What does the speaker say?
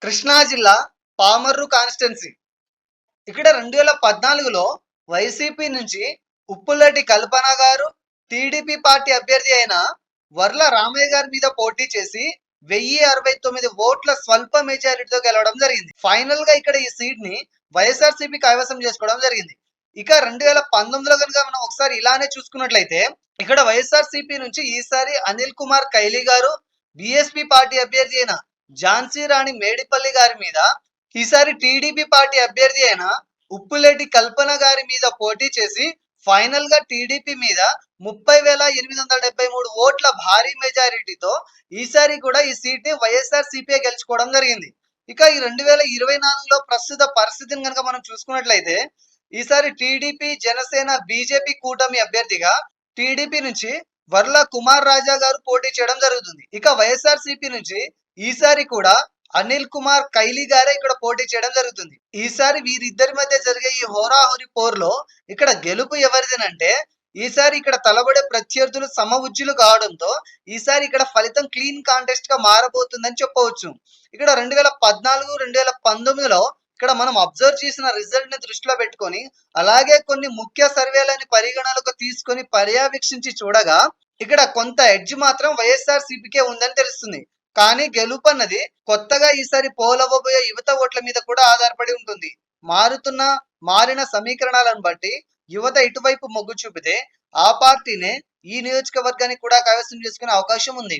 కృష్ణా జిల్లా పామర్రు కాన్స్టిట్యున్సీ. ఇక్కడ 2014లో వైసీపీ నుంచి ఉప్పులటి కల్పన గారు, టీడీపీ పార్టీ అభ్యర్థి అయిన వర్ల రామయ్య గారి మీద పోటీ చేసి 1069 ఓట్ల స్వల్ప మెజారిటీతో గెలవడం జరిగింది. ఫైనల్ గా ఇక్కడ ఈ సీట్ ని వైఎస్ఆర్సీపీ కైవసం చేసుకోవడం జరిగింది. ఇక 2019లో కనుక మనం ఒకసారి ఇలానే చూసుకున్నట్లయితే ఇక్కడ వైఎస్ఆర్సీపీ నుంచి ఈసారి అనిల్ కుమార్ కైలీ గారు, బీఎస్పీ పార్టీ అభ్యర్థి అయిన ఝాన్సీ రాణి మేడిపల్లి గారి మీద, ఈసారి టీడీపీ పార్టీ అభ్యర్థి అయిన ఉప్పులేటి కల్పన గారి మీద పోటీ చేసి ఫైనల్ గా టీడీపీ మీద 30,873 ఓట్ల భారీ మెజారిటీతో ఈసారి కూడా ఈ సీట్ ని వైఎస్ఆర్ సిపిఐ గెలుచుకోవడం జరిగింది. ఇక ఈ 2024లో ప్రస్తుత పరిస్థితిని కనుక మనం చూసుకున్నట్లయితే ఈసారి టీడీపీ, జనసేన, బీజేపీ కూటమి అభ్యర్థిగా టీడీపీ నుంచి వర్ల కుమార్ రాజా గారు పోటీ చేయడం జరుగుతుంది. ఇక వైఎస్ఆర్ సిపి నుంచి ఈసారి కూడా అనిల్ కుమార్ కైలీ గారే ఇక్కడ పోటీ చేయడం జరుగుతుంది. ఈసారి వీరిద్దరి మధ్య జరిగే ఈ హోరాహోరీ పోరులో ఇక్కడ గెలుపు ఎవరిదేనంటే ఈసారి ఇక్కడ తలబడే ప్రత్యర్థులు సమ ఉజ్జులు కావడంతో ఈసారి ఇక్కడ ఫలితం క్లీన్ కాంటెస్ట్ గా మారబోతుందని చెప్పవచ్చు. ఇక్కడ 2014, 2019లో ఇక్కడ మనం అబ్జర్వ్ చేసిన రిజల్ట్ ని దృష్టిలో పెట్టుకొని అలాగే కొన్ని ముఖ్య సర్వేలని పరిగణలోకి తీసుకొని పర్యవేక్షించి చూడగా ఇక్కడ కొంత ఎడ్జ్ మాత్రం వైఎస్ఆర్ సిపికే ఉందని తెలుస్తుంది. కానీ గెలుపు అన్నది కొత్తగా ఈసారి పోలవబోయే యువత ఓట్ల మీద కూడా ఆధారపడి ఉంటుంది. మారిన సమీకరణాలను బట్టి యువత ఇటువైపు మొగ్గు చూపితే ఆ పార్టీనే ఈ నియోజకవర్గాన్ని కూడా కైవసం చేసుకునే అవకాశం ఉంది.